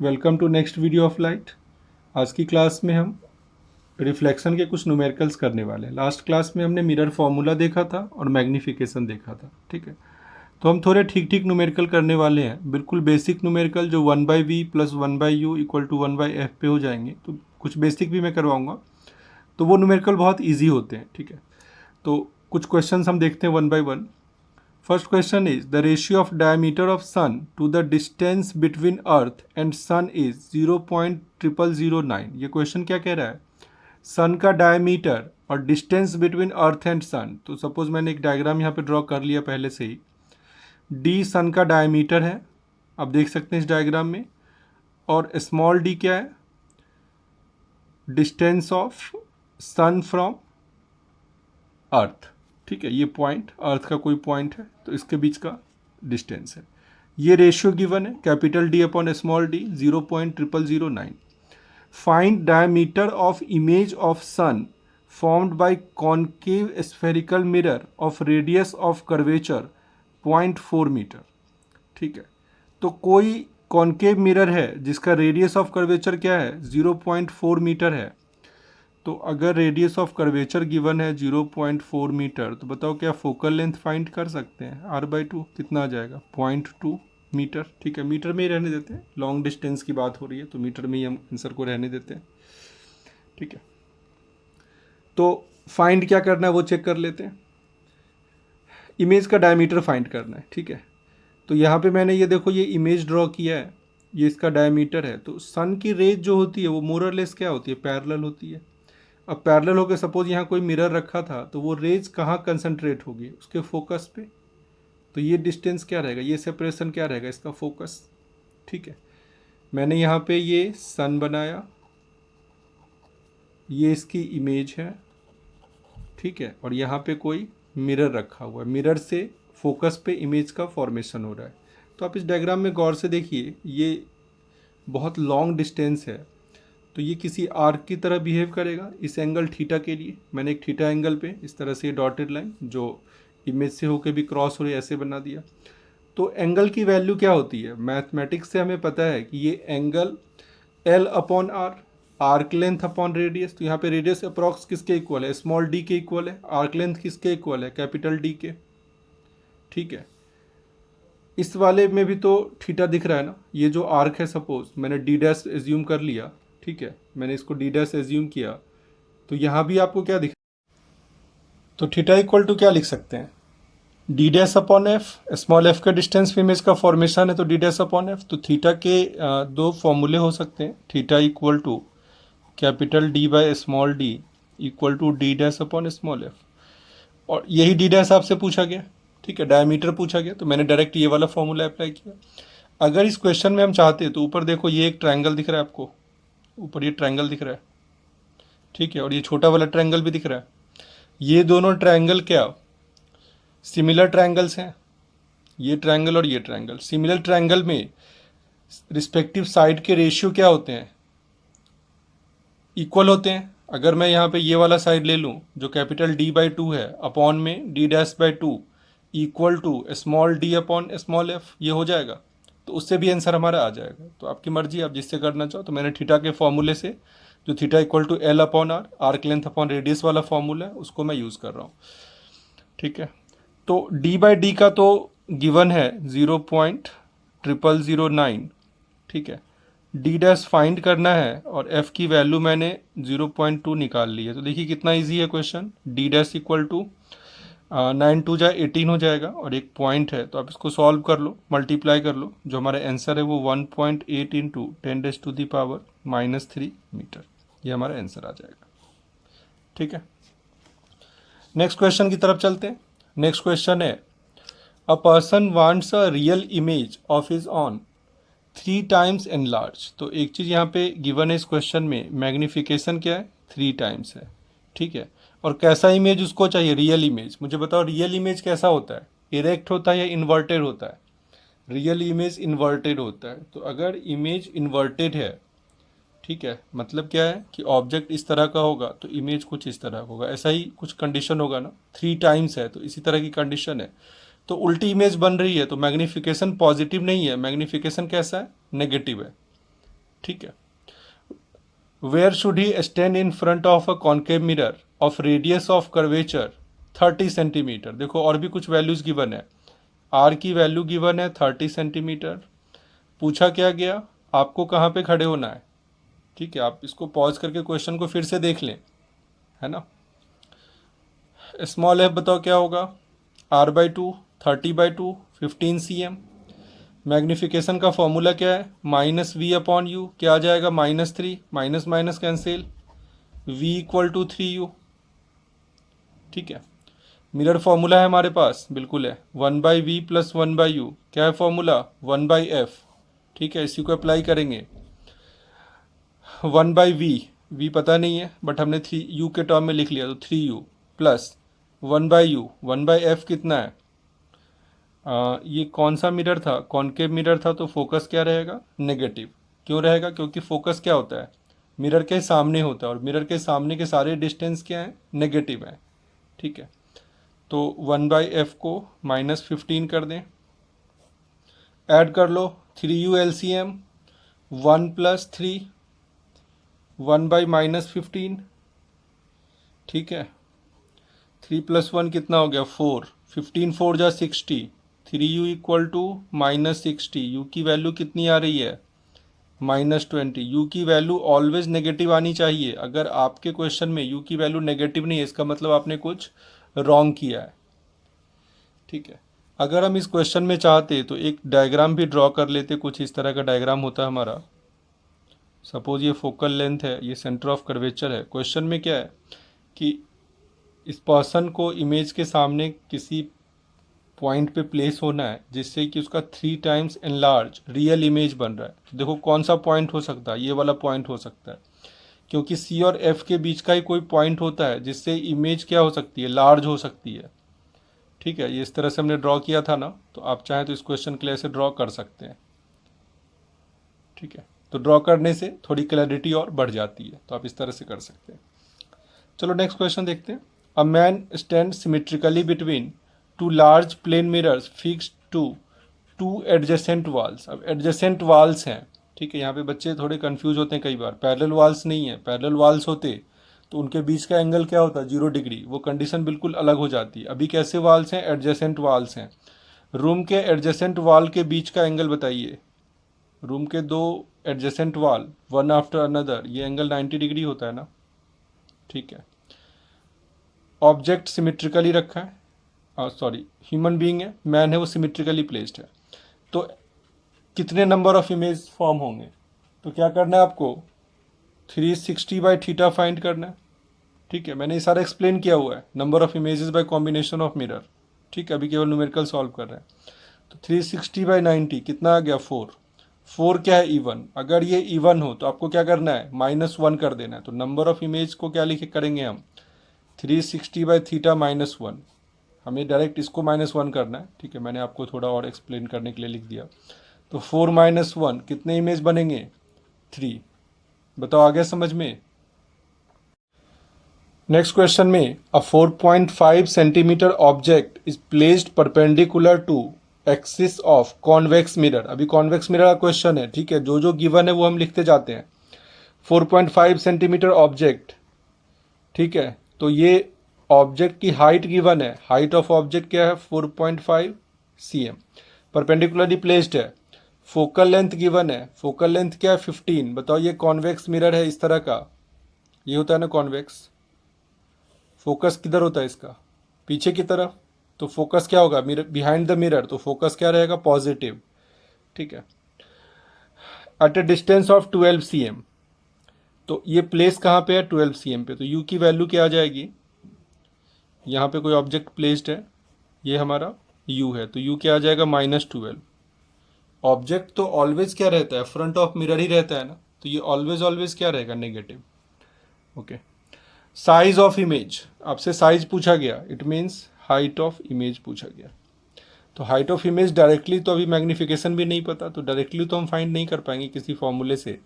Welcome to next video of light. आज की class में हम रिफ्लेक्शन के कुछ न्यूमेरिकल्स करने वाले हैं। लास्ट क्लास में हमने मिरर फॉर्मूला देखा था और मैग्नीफिकेशन देखा था, ठीक है। तो हम थोड़े ठीक ठीक न्यूमेरिकल करने वाले हैं, बिल्कुल बेसिक न्यूमेरिकल जो 1/v plus 1/u equal to 1/f पे हो जाएंगे। तो कुछ बेसिक भी मैं करवाऊँगा, तो वो न्यूमेरिकल बहुत ईजी होते हैं, ठीक है। तो कुछ क्वेश्चन हम देखते हैं one by one. First question is the ratio of diameter of sun to the distance between earth and sun is 0.0009। ये क्वेश्चन क्या कह रहा है? सन का डायमीटर और डिस्टेंस बिटवीन अर्थ एंड सन। तो सपोज मैंने एक डायग्राम यहाँ पे ड्रॉ कर लिया पहले से ही। डी सन का डायमीटर है, आप देख सकते हैं इस डायग्राम में, और स्मॉल डी क्या है? डिस्टेंस ऑफ सन फ्रॉम अर्थ, ठीक है। ये पॉइंट अर्थ का कोई पॉइंट है तो इसके बीच का डिस्टेंस है। ये रेशियो गिवन है, capital D upon small d 0.0009। Find diameter of image of sun formed by concave spherical mirror of radius of curvature 0.4 metre, ठीक है। तो कोई कॉन्केव मिरर है जिसका रेडियस ऑफ कर्वेचर क्या है? 0.4 मीटर है। तो अगर रेडियस ऑफ कर्वेचर गिवन है 0.4 मीटर, तो बताओ क्या फोकल लेंथ फाइंड कर सकते हैं? r/2 कितना आ जाएगा? 0.2 मीटर, ठीक है। मीटर में ही रहने देते हैं, लॉन्ग डिस्टेंस की बात हो रही है तो मीटर में ही हम आंसर को रहने देते हैं, ठीक है। तो फाइंड क्या करना है वो चेक कर लेते हैं। इमेज का डायमीटर फाइंड करना है, ठीक है। तो यहाँ पे मैंने ये देखो ये इमेज ड्रॉ किया है, ये इसका डायमीटर है। तो सन की रेज जो होती है वो मोरलेस क्या होती है? पैरेलल होती है। अब पैरेलल होकर सपोज यहाँ कोई मिरर रखा था तो वो रेज कहाँ कंसंट्रेट होगी? उसके फोकस पे। तो ये डिस्टेंस क्या रहेगा? ये सेपरेशन क्या रहेगा? इसका फोकस, ठीक है। मैंने यहाँ पे ये सन बनाया, ये इसकी इमेज है, ठीक है। और यहाँ पे कोई मिरर रखा हुआ है, मिरर से फोकस पे इमेज का फॉर्मेशन हो रहा है। तो आप इस डायग्राम में गौर से देखिए, ये बहुत लॉन्ग डिस्टेंस है तो ये किसी आर्क की तरह बिहेव करेगा इस एंगल थीटा के लिए। मैंने एक थीटा एंगल पे इस तरह से डॉटेड लाइन जो इमेज से होकर भी क्रॉस हो रही है ऐसे बना दिया। तो एंगल की वैल्यू क्या होती है? मैथमेटिक्स से हमें पता है कि ये angle l upon r, arc length upon radius. तो यहाँ पे रेडियस अप्रॉक्स किसके इक्वल है? स्मॉल डी के इक्वल है। आर्क लेंथ किसके इक्वल है? कैपिटल डी के, ठीक है। इस वाले में भी तो थीटा दिख रहा है ना। ये जो आर्क है, सपोज मैंने डी डैश एज्यूम कर लिया, ठीक है। मैंने इसको डी डैश एज्यूम किया, तो यहाँ भी आपको क्या दिख, तो थीटा इक्वल टू क्या लिख सकते हैं? D dash upon f. Small f का डिस्टेंस पे इमेज का फॉर्मेशन है तो डी डैश अपॉन एफ। तो थीटा के दो फॉर्मूले हो सकते हैं। Theta equal to capital D by small d equal to d dash upon small f. और यही डी डैश आपसे पूछा गया, ठीक है। डायमीटर पूछा गया तो मैंने डायरेक्ट ये वाला फॉर्मूला अप्लाई किया। अगर इस क्वेश्चन में हम चाहते हैं तो ऊपर देखो ये एक ट्रायंगल दिख रहा है आपको, ऊपर ये ट्रायंगल दिख रहा है, ठीक है। और ये छोटा वाला ट्रायंगल भी दिख रहा है। ये दोनों ट्रायंगल क्या सिमिलर ट्रायंगल्स हैं? ये ट्रायंगल और ये ट्रायंगल सिमिलर ट्रायंगल में रिस्पेक्टिव साइड के रेशियो क्या होते हैं? इक्वल होते हैं। अगर मैं यहाँ पे ये वाला साइड ले लूँ जो कैपिटल D/2 है अपॉन में D'/2 equal to small d upon small f, ये हो जाएगा। तो उससे भी आंसर हमारा आ जाएगा। तो आपकी मर्जी, आप जिससे करना चाहो। तो मैंने थीटा के फॉर्मूले से जो theta equal to l upon r, arc length upon radius वाला फॉर्मूला है, उसको मैं यूज़ कर रहा हूँ, ठीक है। तो D/D का तो गिवन है 0.0009, ठीक है। डी डैश फाइंड करना है और एफ की वैल्यू मैंने 0.2 निकाल ली है। तो देखिए कितना इजी है question. D dash equal to 9 × 18 हो जाएगा और एक पॉइंट है तो आप इसको सॉल्व कर लो, मल्टीप्लाई कर लो। जो हमारा आंसर है वो 1.8 × 10⁻³ मीटर, ये हमारा आंसर आ जाएगा, ठीक है। नेक्स्ट क्वेश्चन की तरफ चलते हैं। नेक्स्ट क्वेश्चन है a person wants a real image of his on 3 times enlarge. तो एक चीज़ यहाँ पे गिवन है इस क्वेश्चन में, मैग्नीफिकेशन क्या है? 3 टाइम्स है, ठीक है। और कैसा इमेज उसको चाहिए? Real image. मुझे बताओ रियल इमेज कैसा होता है? इरेक्ट होता है या इन्वर्टेड होता है? रियल इमेज इन्वर्टेड होता है। तो अगर इमेज इन्वर्टेड है, ठीक है, मतलब क्या है कि ऑब्जेक्ट इस तरह का होगा तो इमेज कुछ इस तरह का होगा। ऐसा ही कुछ कंडीशन होगा ना, 3 टाइम्स है तो इसी तरह की कंडीशन है। तो उल्टी इमेज बन रही है तो मैग्नीफिकेशन पॉजिटिव नहीं है, मैग्नीफिकेशन कैसा है? नेगेटिव है। ठीक है। Where should he stand in front of a concave mirror of radius of curvature 30 centimetre. देखो और भी कुछ वैल्यूज गिवन है, आर की वैल्यू गिवन है 30 सेंटीमीटर। पूछा क्या गया, आपको कहाँ पे खड़े होना है। ठीक है, आप इसको पॉज करके क्वेश्चन को फिर से देख लें, है ना। स्मॉल एफ बताओ क्या होगा, r/2 30/2 15 cm। मैग्निफिकेशन का फॉर्मूला क्या है, -v/u, क्या आ जाएगा -3, minus minus cancel, v = 3u। ठीक है, मिरर फॉर्मूला है हमारे पास, बिल्कुल है, 1/v + 1/u, क्या है फॉर्मूला 1/f। ठीक है, इसी को अप्लाई करेंगे, 1/v, v पता नहीं है बट हमने 3u के टर्म में लिख लिया, तो 3u प्लस 1/u, 1/f कितना है, ये कौन सा मिरर था, कॉन्केव मिरर था, तो फोकस क्या रहेगा, नेगेटिव। क्यों रहेगा, क्योंकि फोकस क्या होता है, मिरर के सामने होता है, और मिरर के सामने के सारे डिस्टेंस क्या हैं, नेगेटिव हैं। ठीक है, तो 1/f को -15 कर दें, ऐड कर लो, 3u LCM 1 + 3, 1/-15। ठीक है, 3 + 1 कितना हो गया 4, 15 4 जा 60, 3u = -60। यू की वैल्यू कितनी आ रही है, -20। यू की वैल्यू ऑलवेज नेगेटिव आनी चाहिए। अगर आपके क्वेश्चन में यू की वैल्यू नेगेटिव नहीं है, इसका मतलब आपने कुछ रॉन्ग किया है। ठीक है, अगर हम इस क्वेश्चन में चाहते तो एक डायग्राम भी ड्रॉ कर लेते, कुछ इस तरह का डायग्राम होता है हमारा। सपोज ये फोकल लेंथ है, ये सेंटर ऑफ कर्वेचर है। क्वेश्चन में क्या है कि इस पर्सन को इमेज के सामने किसी पॉइंट पे प्लेस होना है, जिससे कि उसका 3 टाइम्स एनलार्ज रियल इमेज बन रहा है। देखो कौन सा पॉइंट हो सकता है, ये वाला पॉइंट हो सकता है, क्योंकि सी और एफ के बीच का ही कोई पॉइंट होता है जिससे इमेज क्या हो सकती है, लार्ज हो सकती है। ठीक है, ये इस तरह से हमने ड्रॉ किया था ना, तो आप चाहें तो इस क्वेश्चन के लिए ऐसे ड्रॉ कर सकते हैं। ठीक है, तो ड्रॉ करने से थोड़ी क्लैरिटी और बढ़ जाती है, तो आप इस तरह से कर सकते हैं। चलो नेक्स्ट क्वेश्चन देखते हैं। A man stand symmetrically between 2 large plane mirrors fixed to 2 adjacent walls. अब एडजेसेंट वाल्स हैं, ठीक है, यहाँ पे बच्चे थोड़े कंफ्यूज होते हैं कई बार, पैरेलल वाल्स नहीं है। पैरेलल वाल्स होते तो उनके बीच का एंगल क्या होता है, 0 डिग्री, वो कंडीशन बिल्कुल अलग हो जाती है। अभी कैसे वाल्स हैं, एडजेसेंट वाल्स हैं। रूम के एडजेसेंट वाल के बीच का एंगल बताइए, रूम के 2 एडजेसेंट वाल वन आफ्टर अनदर, ये एंगल 90 डिग्री होता है ना। ठीक है, ऑब्जेक्ट सिमेट्रिकली रखा है, सॉरी ह्यूमन बीइंग है, मैन है, वो सिमेट्रिकली प्लेस्ड है, तो कितने नंबर ऑफ इमेज फॉर्म होंगे, तो क्या करना है आपको, 360/θ फाइंड करना है। ठीक है, मैंने ये सारा एक्सप्लेन किया हुआ है, number of images bye combination of mirror. ठीक है, अभी केवल न्यूमेरिकल सॉल्व कर रहे हैं, तो 360/90 कितना आ गया 4। 4 क्या है, इवन। अगर ये इवन हो तो आपको क्या करना है, -1 कर देना है। तो नंबर ऑफ इमेज को क्या लिखे करेंगे हम, 360/θ -1। हमें डायरेक्ट इसको -1 करना है। ठीक है, मैंने आपको थोड़ा और एक्सप्लेन करने के लिए लिख दिया। तो 4 - 1 कितने इमेज बनेंगे, 3। बताओ आ गया समझ में। नेक्स्ट क्वेश्चन में, a 4.5 centimetre object is placed perpendicular to axis of convex mirror. अभी कॉन्वेक्स मिरर का क्वेश्चन है, ठीक है, जो जो गिवन है वो हम लिखते जाते हैं। 4.5 सेंटीमीटर ऑब्जेक्ट, ठीक है, तो ये ऑब्जेक्ट की हाइट गिवन है, हाइट ऑफ ऑब्जेक्ट क्या है 4.5 cm, परपेंडिकुलरली प्लेस्ड है। फोकल लेंथ गिवन है, फोकल लेंथ क्या है 15। बताओ ये कॉन्वेक्स मिरर है इस तरह का, ये होता है ना कॉन्वेक्स। फोकस किधर होता है इसका, पीछे की तरफ, तो फोकस क्या होगा, मिरर बिहाइंड द मिरर, तो फोकस क्या रहेगा, पॉजिटिव। ठीक है, at a distance of 12 cm, तो ये प्लेस कहाँ पे है, 12 cm पे, तो यू की वैल्यू क्या आ जाएगी, यहाँ पे कोई ऑब्जेक्ट प्लेस्ड है, ये हमारा u है, तो u क्या आ जाएगा -12। ऑब्जेक्ट तो ऑलवेज क्या रहता है, फ्रंट ऑफ मिरर ही रहता है ना, तो ये ऑलवेज ऑलवेज क्या रहेगा, negative. Okay, size of image, आपसे साइज पूछा गया, it means height of image पूछा गया। तो हाइट ऑफ इमेज डायरेक्टली तो अभी मैग्नीफिकेशन भी नहीं पता, तो डायरेक्टली तो हम फाइंड नहीं कर पाएंगे किसी फॉर्मूले से।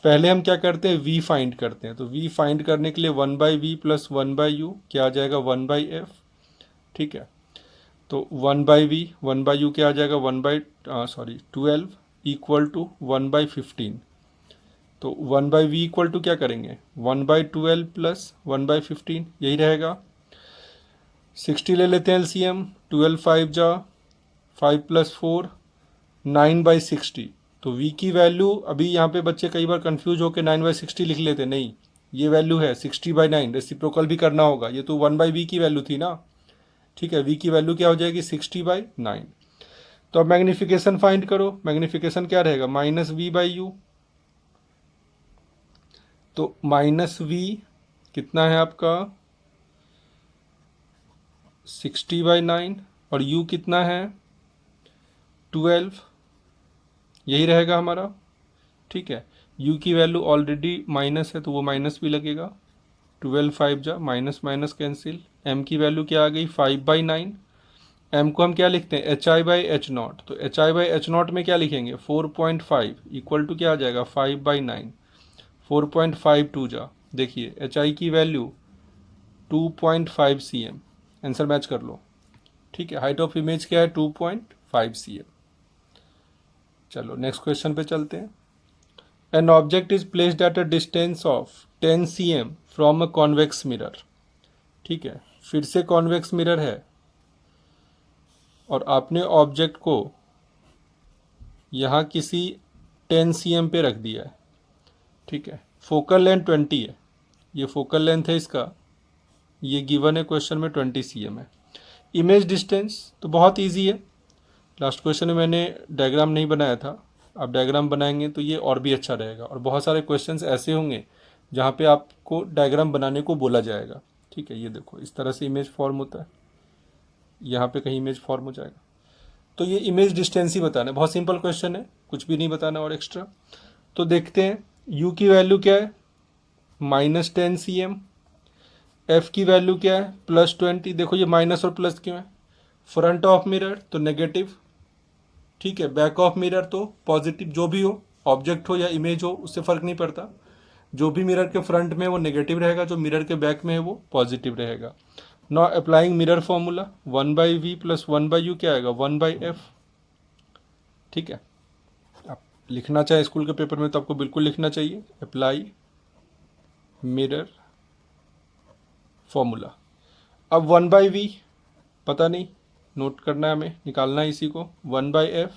पहले हम क्या करते हैं, v फाइंड करते हैं। तो v फाइंड करने के लिए 1/v + 1/u क्या आ जाएगा, 1/f। ठीक है, तो 1/v 1/u क्या आ जाएगा, 12 = 1/15। तो 1/v इक्वल टू क्या करेंगे, 1/12 प्लस 1/15, यही रहेगा। 60 ले लेते हैं एलसीएम, 12 5 जा 5 + 4 9/60। तो v की वैल्यू, अभी यहाँ पे बच्चे कई बार कंफ्यूज होकर 9/60 लिख लेते, नहीं, ये वैल्यू है 60/9, रेसिप्रोकल भी करना होगा, ये तो 1/v की वैल्यू थी ना, ठीक है। v की वैल्यू क्या हो जाएगी, 60/9। तो अब मैग्निफिकेशन फाइंड करो, मैग्निफिकेशन क्या रहेगा, -v/u। तो -v कितना है आपका, 60/9, और u कितना है, 12, यही रहेगा हमारा, ठीक है। u की वैल्यू ऑलरेडी माइनस है तो वो माइनस भी लगेगा, 12 5 जा माइनस माइनस कैंसिल। m की वैल्यू क्या आ गई, 5/9। m को हम क्या लिखते हैं, hi/h0, तो hi/h0 में क्या लिखेंगे, 4.5 इक्वल टू क्या आ जाएगा, 5/9, 4.52 जा, देखिए hi की वैल्यू 2.5 cm, आंसर मैच कर लो, ठीक है। हाइट ऑफ इमेज क्या है, 2.5 cm। चलो नेक्स्ट क्वेश्चन पे चलते हैं। An object is placed at a distance of 10 cm from a convex mirror, ठीक है, फिर से कॉन्वेक्स मिरर है और आपने ऑब्जेक्ट को यहाँ किसी 10 cm पे रख दिया है, ठीक है। फोकल लेंथ 20 है, ये फोकल लेंथ है इसका, ये गिवन है क्वेश्चन में 20 cm है। इमेज डिस्टेंस तो बहुत इजी है, लास्ट क्वेश्चन में मैंने डायग्राम नहीं बनाया था, आप डायग्राम बनाएंगे तो ये और भी अच्छा रहेगा। और बहुत सारे क्वेश्चंस ऐसे होंगे जहाँ पे आपको डायग्राम बनाने को बोला जाएगा, ठीक है। ये देखो इस तरह से इमेज फॉर्म होता है, यहाँ पे कहीं इमेज फॉर्म हो जाएगा, तो ये इमेज डिस्टेंस ही बताना है, बहुत सिंपल क्वेश्चन है, कुछ भी नहीं बताना और एक्स्ट्रा। तो देखते हैं u की वैल्यू क्या है, -10 cm, f की वैल्यू क्या है, +20। देखो ये माइनस और प्लस क्यों है, फ्रंट ऑफ मिरर तो नेगेटिव, ठीक है, बैक ऑफ मिरर तो पॉजिटिव, जो भी हो, ऑब्जेक्ट हो या इमेज हो उससे फ़र्क नहीं पड़ता, जो भी मिरर के फ्रंट में है वो नेगेटिव रहेगा, जो मिरर के बैक में है वो पॉजिटिव रहेगा। Now applying mirror formula, 1/v + 1/u क्या आएगा, 1/f, ठीक है। आप लिखना चाहे स्कूल के पेपर में तो आपको बिल्कुल लिखना चाहिए, अप्लाई मिरर फॉर्मूला। अब 1/v पता नहीं, नोट करना है हमें, निकालना है इसी को, 1/f,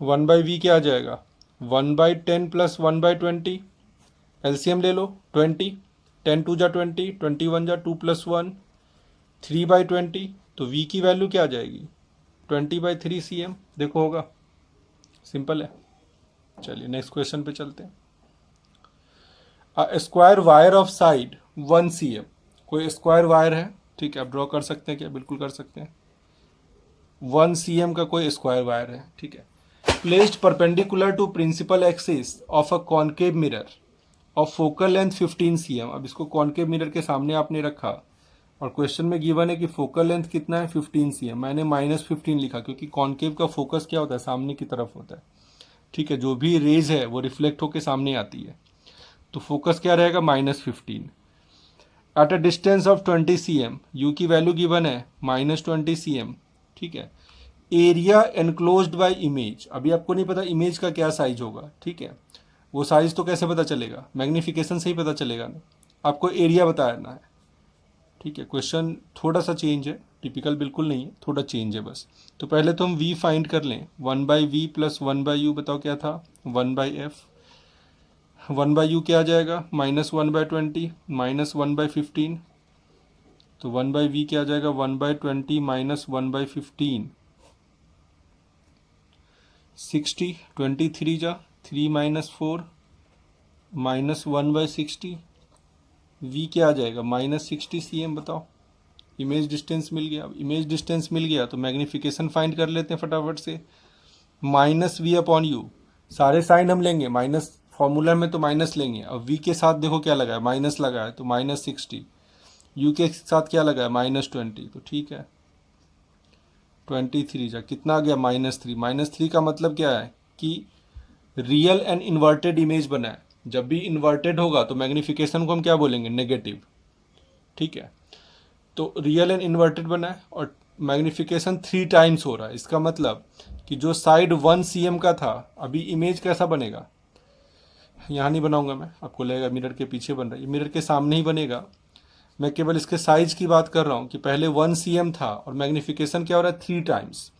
1/v क्या आ जाएगा, 1/10 + 1/20, एलसीएम ले लो, 20, 10 2 जा 20, 21 जा 2 + 1, 3/20, तो v की वैल्यू क्या आ जाएगी, 20/3 cm, देखो होगा, सिंपल है। चलिए नेक्स्ट क्वेश्चन पे चलते हैं। Square wire of side 1 cm, कोई स्क्वायर वायर है, ठीक है, आप ड्रॉ कर सकते हैं क्या, बिल्कुल कर सकते हैं, 1 cm का कोई स्क्वायर वायर है, ठीक है, placed perpendicular to principal axis of a concave mirror of focal length 15 cm। अब इसको कॉनकेव मिरर के सामने आपने रखा और क्वेश्चन में गिवन है कि फोकल लेंथ कितना है, 15 cm, मैंने -15 लिखा क्योंकि कॉनकेव का फोकस क्या होता है, सामने की तरफ होता है, ठीक है, जो भी रेज है वो रिफ्लेक्ट होकर सामने आती है, तो फोकस क्या रहेगा, -15 at a distance of 20 cm, you की वैल्यू गिवन है -20 cm, ठीक है। एरिया एनक्लोज्ड बाय इमेज, अभी आपको नहीं पता इमेज का क्या साइज होगा, ठीक है, वो साइज तो कैसे पता चलेगा, मैग्नीफिकेशन से ही पता चलेगा ना, आपको एरिया बताना है, ठीक है। क्वेश्चन थोड़ा सा चेंज है, टिपिकल बिल्कुल नहीं है, थोड़ा चेंज है बस। तो पहले तो हम v फाइंड कर लें, 1/v + 1/u, बताओ क्या था, 1/f, 1/u क्या आ जाएगा, -1/20 -1/15, तो 1/v क्या आ जाएगा, 1/20 -1/15, 60, 23 जा 3 - 4 -1/60, v क्या आ जाएगा, -60 cm, बताओ। इमेज डिस्टेंस मिल गया, अब इमेज डिस्टेंस मिल गया तो मैग्नीफिकेशन फाइंड कर लेते हैं फटाफट से, -v/u, सारे साइन हम लेंगे, माइनस फॉर्मूला में तो माइनस लेंगे, अब v के साथ देखो क्या लगा है, माइनस लगा है तो -60, u के साथ क्या लगा है, -20, तो ठीक है, 23 जा कितना आ गया, -3, -3 का मतलब क्या है कि रियल एंड इन्वर्टेड इमेज बना है, जब भी इन्वर्टेड होगा तो मैग्नीफिकेशन को हम क्या बोलेंगे, नेगेटिव, ठीक है। तो रियल एंड इन्वर्टेड बना है और मैग्नीफिकेशन 3 टाइम्स हो रहा है, इसका मतलब कि जो साइड 1 cm का था, अभी इमेज कैसा बनेगा, यहाँ नहीं बनाऊंगा मैं, आपको लगेगा मिरर के पीछे बन रहा है, ये मिरर के सामने ही बनेगा। मैं केवल इसके साइज की बात कर रहा हूँ कि पहले 1 cm था और मैग्नीफिकेशन क्या हो रहा है 3 टाइम्स।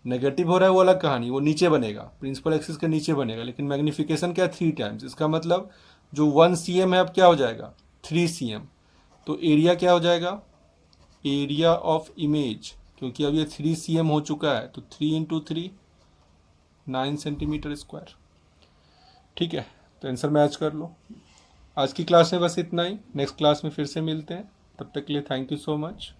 नेगेटिव हो रहा है वो अलग कहानी, वो नीचे बनेगा, प्रिंसिपल एक्सिस के नीचे बनेगा, लेकिन मैग्नीफिकेशन क्या है 3 टाइम्स। इसका मतलब जो 1 cm है अब क्या हो जाएगा 3 cm। तो एरिया क्या हो जाएगा, एरिया ऑफ इमेज, क्योंकि अब ये 3 cm हो चुका है तो 3 × 3 9 सेंटीमीटर स्क्वायर। ठीक है, तो आंसर मैच कर लो। आज की क्लास में बस इतना ही, नेक्स्ट क्लास में फिर से मिलते हैं, तब तक के लिए थैंक यू सो मच।